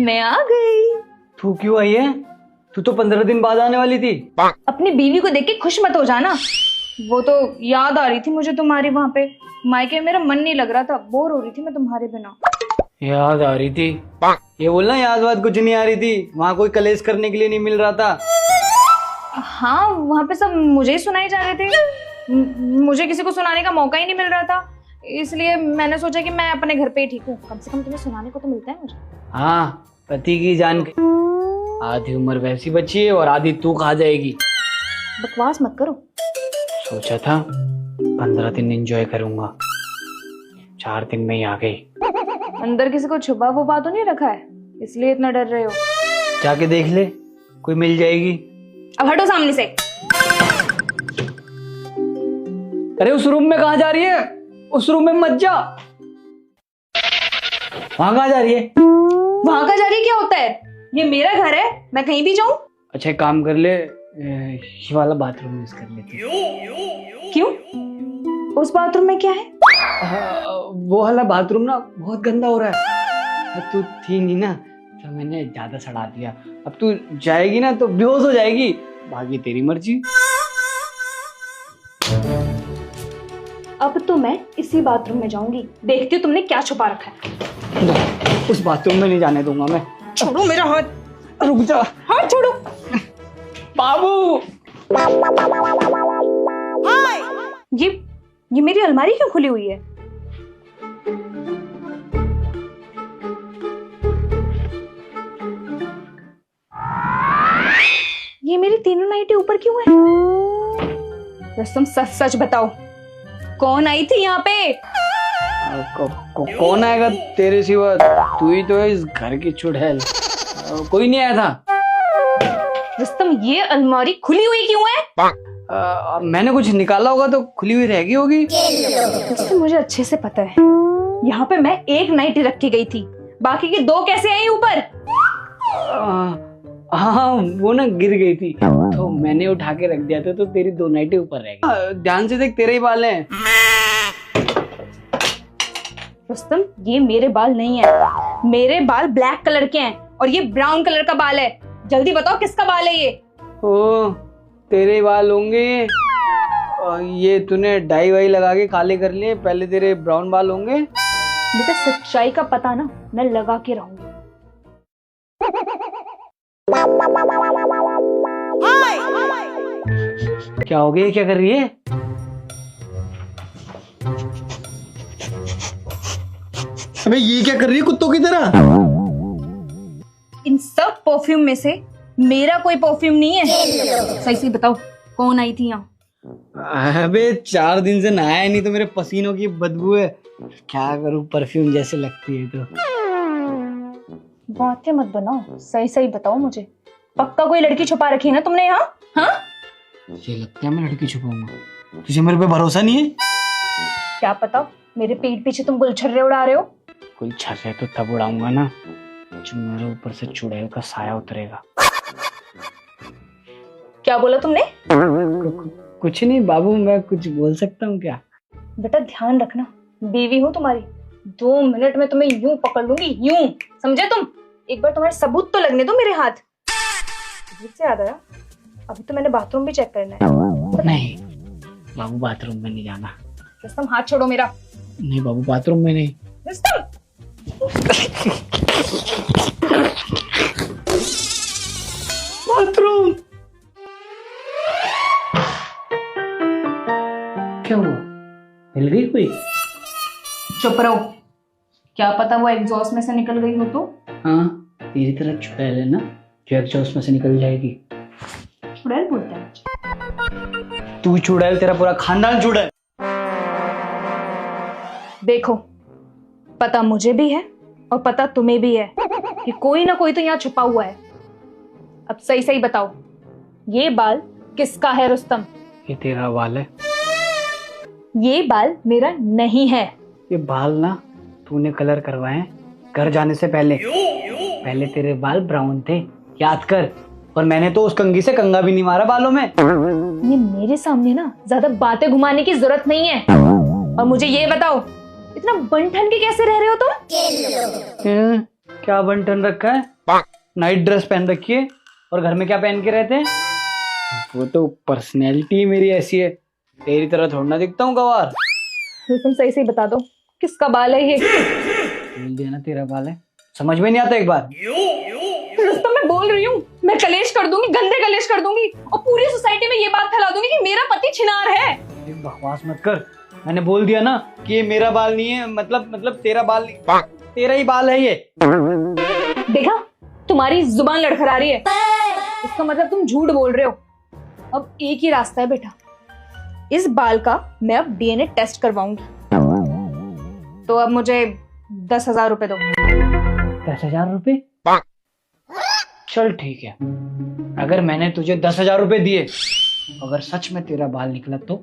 मैं आ गई। तू क्यों आई है? तू तो 15 दिन बाद आने वाली थी। अपनी बीवी को देख के खुश मत हो जाना। वो तो याद आ रही थी मुझे तुम्हारी, वहां पे मायके में मेरा मन नहीं लग रहा था, बोर हो रही थी मैं तुम्हारे बिना। याद आ रही थी? ये बोलना याद वाद कुछ नहीं आ रही थी, वहाँ कोई कलेश करने के लिए नहीं मिल रहा था। हाँ, वहां पे सब मुझे ही सुनाई जा रहे थे, मुझे किसी को सुनाने का मौका ही नहीं मिल रहा था, इसलिए मैंने सोचा कि मैं अपने घर पे ही ठीक हूँ, कम से कम तुम्हें सुनाने को तो मिलता है मुझे। हाँ, पति की जान आधी उम्र वैसी बची है और आधी तू खा जाएगी। बकवास मत करो। सोचा था 15 दिन एंजॉय करूंगा, 4 दिन में ही आ गई। अंदर किसी को छुपा वुपा तो नहीं रखा है, इसलिए इतना डर रहे हो? जाके देख ले, कोई मिल जाएगी। अब हटो सामने से। अरे उस रूम में कहाँ जा रही है? उस रूम में मत जा। वहां कहाँ जा रही है? वहां का जा रही है क्या होता है? ये मेरा घर है, मैं कहीं भी जाऊं? अच्छा एक काम कर ले, ये वाला बाथरूम यूज कर लेते। क्यों? उस बाथरूम में क्या है? वो वाला बाथरूम ना बहुत गंदा हो रहा है। तू थी नहीं ना तो मैंने ज्यादा सड़ा दिया। अब तू जाएगी ना तो बेहोश हो जाएगी, बाकी तेरी मर्जी। अब तो मैं इसी बाथरूम में जाऊंगी, देखती हूँ तुमने क्या छुपा रखा है। उस बाथरूम में नहीं जाने दूंगा मैं। छोड़ो मेरा हाथ। रुक जा। हाथ छोड़ो। बाबू, ये मेरी अलमारी क्यों खुली हुई है? ये मेरी तीनों नाइटें ऊपर क्यों है? रस्तम सच सच बताओ, कौन आई थी यहाँ पे? कौन आएगा तेरे सिवा? तू ही तो है इस घर की चुड़ैल। कोई नहीं आया था। रस्तम, ये अलमारी खुली हुई क्यों है? मैंने कुछ निकाला होगा तो खुली हुई रहेगी होगी। तो मुझे अच्छे से पता है, यहाँ पे मैं एक नाइटी रख के गई थी, बाकी के 2 कैसे आई ऊपर? हाँ, वो ना गिर गई थी तो मैंने उठा के रख दिया था, तो तेरी 2 नाइटें ऊपर रह गई। ध्यान से देख, तेरे ही बाल हैं। रुस्तम, ये मेरे बाल नहीं है, मेरे बाल ब्लैक कलर के हैं और ये ब्राउन कलर का बाल है। जल्दी बताओ किसका बाल है ये? ओ, तेरे बाल होंगे। ये तूने डाई वाई लगा के काले कर लिए, पहले तेरे ब्राउन बाल होंगे। मुझे सच्चाई का पता ना, मैं लगा के रहूंगी। क्या हो गया? क्या कर रही है? अबे ये क्या कर रही है कुत्तों की तरह? इन सब परफ्यूम में से मेरा कोई परफ्यूम नहीं है। सही से बताओ, कौन आई थी यहाँ? अबे 4 दिन से नहाया नहीं तो मेरे पसीनों की बदबू है। क्या करूं, परफ्यूम जैसे लगती है तो। बातें मत बनाओ, सही सही बताओ मुझे, पक्का कोई लड़की छुपा रखी है ना तुमने यहाँ? हाँ, ये लगता है मैं लड़की छुपाऊंगा। तुझे मेरे पे भरोसा नहीं है? क्या पता मेरे पीठ पीछे तुम गुलछर्रे उड़ा रहे हो। गुलछर्रे तो तब उड़ाऊंगा ना जो मेरे ऊपर से चुड़ैल का साया उतरेगा। क्या बोला तुमने? कुछ नहीं बाबू, मैं कुछ बोल सकता हूँ क्या? बेटा ध्यान रखना, बीवी हूँ तुम्हारी, 2 मिनट में तुम्हें यूं पकड़ लूंगी, यूं, समझे तुम? एक बार तुम्हारे सबूत तो लगने दो मेरे हाथ। से याद आया, अभी तो मैंने बाथरूम भी चेक करना है। नहीं बाबू, बाथरूम में नहीं जाना। रुस्तम, हाथ छोड़ो मेरा। नहीं बाबू, बाथरूम में नहीं। रुस्तम! बाथरूम क्या हुआ? हिल गई कोई? चुप रहो, क्या पता वो एग्जॉस्ट में से निकल गई हो तो। हाँ, तेरी तरह चुड़ैल है ना जो एग्जॉस्ट में से निकल जाएगी। चुड़ैल बोलता है? तू चुड़ैल, तेरा पूरा खानदान चुड़ैल। देखो, पता मुझे भी है और पता तुम्हें भी है कि कोई ना कोई तो यहाँ छुपा हुआ है। अब सही सही बताओ, ये बाल किसका है रुस्तम? ये तेरा बाल है। ये बाल मेरा नहीं है। ये बाल ना तूने कलर करवाए हैं घर जाने से पहले। पहले तेरे बाल ब्राउन थे, याद कर। और मैंने तो उस कंघी से कंघा भी नहीं मारा बालों में। ये मेरे सामने ना ज्यादा बातें घुमाने की जरूरत नहीं है। और मुझे ये बताओ, इतना बन ठन के कैसे रह रहे हो तुम? क्या बंटन रखा है? नाइट ड्रेस पहन रखी है और घर में क्या पहन के रहते हैं? वो तो पर्सनैलिटी मेरी ऐसी है, तेरी तरह थोड़ा ना दिखता हूँ गवार। तो तुम सही सही बता दो किसका बाल है ये? बोल दिया ना तेरा बाल है, समझ में नहीं आता एक बार? रुस्तम मैं बोल रही हूँ, मैं कलेश कर दूंगी, गंदे कलेश कर दूंगी और पूरी सोसाइटी में ये बात फैला दूंगी कि मेरा पति छिनार है। बकवास मत कर, मैंने बोल दिया ना कि ये मेरा बाल नहीं है, मतलब तेरा बाल नहीं, तेरा ही बाल है ये। देखा, तुम्हारी जुबान लड़खड़ा रही है, इसका मतलब तुम झूठ बोल रहे हो। अब एक ही रास्ता है बेटा, इस बाल का मैं अब डीएनए टेस्ट करवाऊंगी। तो अब मुझे 10,000 रुपए दो। 10,000 रुपए? चल ठीक है, अगर मैंने तुझे 10,000 रुपए दिए, अगर सच में तेरा बाल निकला तो?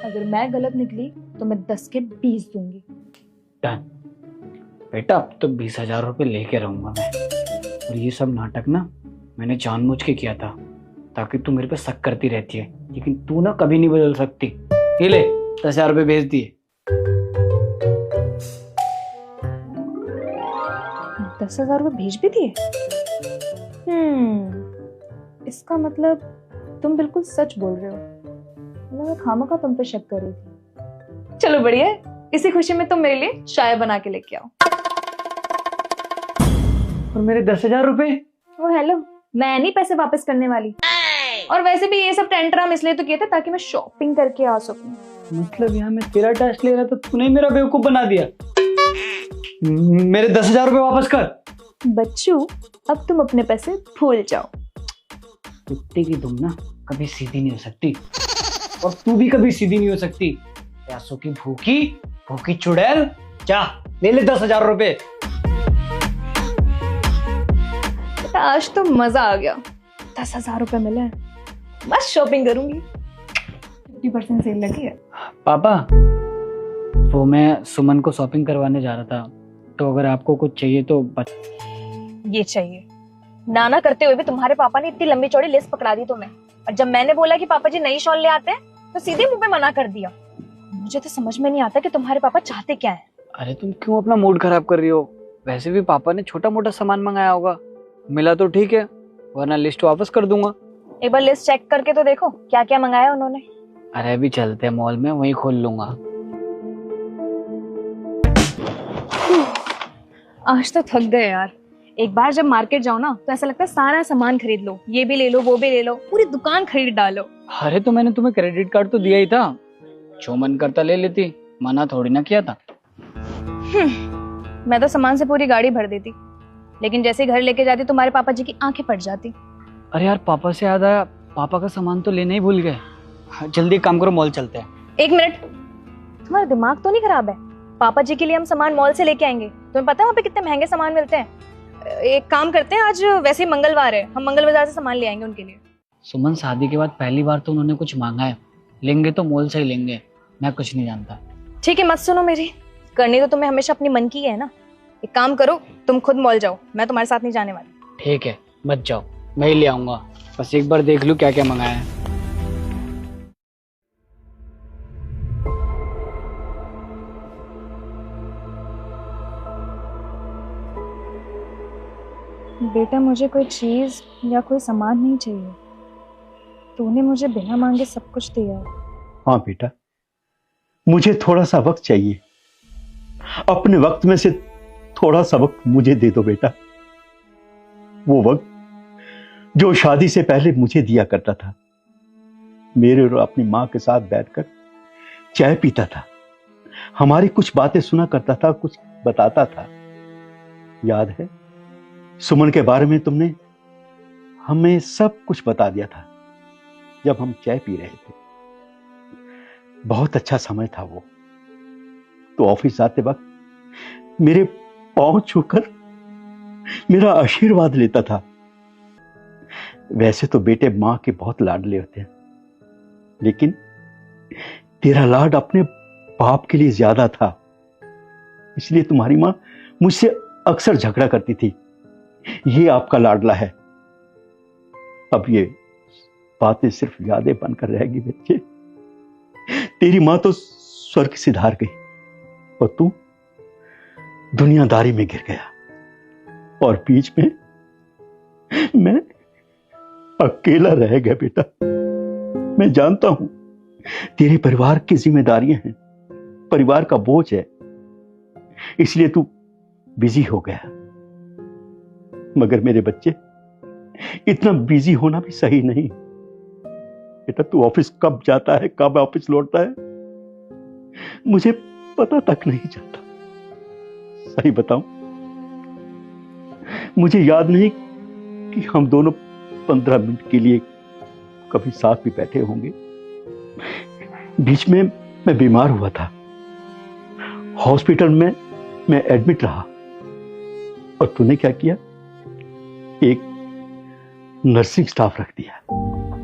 अगर मैं गलत निकली तो मैं 10 के 20 दूंगी। डन बेटा, अब तो 20,000 रुपए लेके रहूंगा मैं। और ये सब नाटक ना मैंने जानबूझ के किया था, ताकि तू मेरे पे शक करती रहती है, लेकिन तू ना कभी नहीं बदल सकती। ये ले 10,000 रुपए भेज दिए। 10,000 रुपए भेज भी दिए? इसका मतलब तुम बिल्कुल सच बोल रहे हो। मतलब मैं खामखा तुम पे शक कर रही थी। चलो बढ़िया है, इसी खुशी में तुम मेरे लिए चाय बना के लेके आओ। और मेरे 10,000 रुपए? ओ हेलो, मैं नहीं पैसे वापस करने वाली। और वैसे भी ये सब टेंटरम इसलिए तो किए थे ताकि मैं शॉपिंग करके आ सकूं। मतलब यहाँ मैं तेरा टेस्ट ले रहा था, तूने मेरा बेवकूफ बना दिया। मेरे 10,000 रुपए वापस कर। बच्चू, अब तुम अपने पैसे भूल जाओ। कुत्ते की तुम ना कभी सीधी नहीं हो सकती, और तू भी कभी सीधी नहीं हो सकती। प्यासों की भूखी भूखी चुड़ैल, जा ले ले 10,000 रुपए। आज तो मजा आ गया, 10,000 रुपए मिले, बस शॉपिंग करूंगी। 50% सेल लगी है। पापा, वो मैं सुमन को शॉपिंग करवाने जा रहा था, तो अगर आपको कुछ चाहिए तो ये चाहिए। नाना करते हुए भी तुम्हारे पापा ने इतनी लंबी चौड़ी लिस्ट पकड़ा दी तुम्हें, और जब मैंने बोला कि पापा जी नई शॉल ले आते हैं तो सीधे मुंह पे मना कर दिया। मुझे तो समझ में नहीं आता कि तुम्हारे पापा चाहते क्या है। अरे तुम क्यों अपना मूड खराब कर रही हो? वैसे भी पापा ने छोटा मोटा सामान मंगाया होगा, मिला तो ठीक है, वरना लिस्ट वापस कर दूंगा। एक बार लिस्ट चेक करके तो देखो क्या क्या मंगाया उन्होंने। अरे अभी चलते हैं मॉल में, वहीं खोल लूंगा। आज तो थक गए यार। एक बार जब मार्केट जाओ ना तो ऐसा लगता है सारा सामान खरीद लो, ये भी ले लो वो भी ले लो, पूरी दुकान खरीद डालो। अरे तो मैंने तुम्हें क्रेडिट कार्ड तो दिया ही था, जो मन करता ले लेती, मना थोड़ी ना किया था। मैं तो सामान से पूरी गाड़ी भर देती, लेकिन जैसे घर लेके जाती तुम्हारे पापा जी की आंखें फट जाती। अरे यार पापा से याद आया, पापा का सामान तो लेना ही भूल गए। जल्दी काम करो, मॉल चलते हैं। एक मिनट, तुम्हारा दिमाग तो नहीं खराब है? पापा जी के लिए हम सामान मॉल से लेके आएंगे, तुम्हें पता है वहाँ पे कितने महंगे सामान मिलते हैं। एक काम करते हैं, आज वैसे ही मंगलवार है, हम मंगल बाजार से सामान ले आएंगे उनके लिए। सुमन, शादी के बाद पहली बार तो उन्होंने कुछ मांगा है, लेंगे तो मॉल से ही लेंगे, मैं कुछ नहीं जानता। ठीक है, मत सुनो मेरी, करनी तो तुम्हें हमेशा अपनी मन की है ना। एक काम करो, तुम खुद मॉल जाओ, मैं तुम्हारे साथ नहीं जाने वाली। ठीक है, मत जाओ, मैं ही ले आऊंगा, बस एक बार देख लूं क्या क्या मंगाया है। बेटा, मुझे कोई चीज या कोई सामान नहीं चाहिए, तूने मुझे बिना मांगे सब कुछ दिया है। हाँ बेटा, मुझे थोड़ा सा वक्त चाहिए, अपने वक्त में से थोड़ा सा वक्त मुझे दे दो बेटा। वो वक्त जो शादी से पहले मुझे दिया करता था, मेरे और अपनी माँ के साथ बैठकर चाय पीता था, हमारी कुछ बातें सुना करता था, कुछ बताता था। याद है सुमन के बारे में तुमने हमें सब कुछ बता दिया था जब हम चाय पी रहे थे। बहुत अच्छा समय था वो। तो ऑफिस जाते वक्त मेरे पांव छूकर मेरा आशीर्वाद लेता था। वैसे तो बेटे मां के बहुत लाडले होते हैं, लेकिन तेरा लाड अपने बाप के लिए ज्यादा था, इसलिए तुम्हारी मां मुझसे अक्सर झगड़ा करती थी, ये आपका लाडला है। अब ये बातें सिर्फ यादें बनकर रहेगी बच्चे। तेरी मां तो स्वर्ग सिधार गई और तू दुनियादारी में गिर गया। और बीच में मैं अकेला रह गया बेटा। मैं जानता हूं तेरे परिवार की जिम्मेदारियां हैं, परिवार का बोझ है, इसलिए तू बिजी हो गया। मगर मेरे बच्चे, इतना बिजी होना भी सही नहीं बेटा। तू ऑफिस कब जाता है, कब ऑफिस लौटता है, मुझे पता तक नहीं चलता। सही बताऊं, मुझे याद नहीं कि हम दोनों 15 मिनट के लिए कभी साथ भी बैठे होंगे। बीच में मैं बीमार हुआ था, हॉस्पिटल में मैं एडमिट रहा, और तूने क्या किया, एक नर्सिंग स्टाफ रख दिया।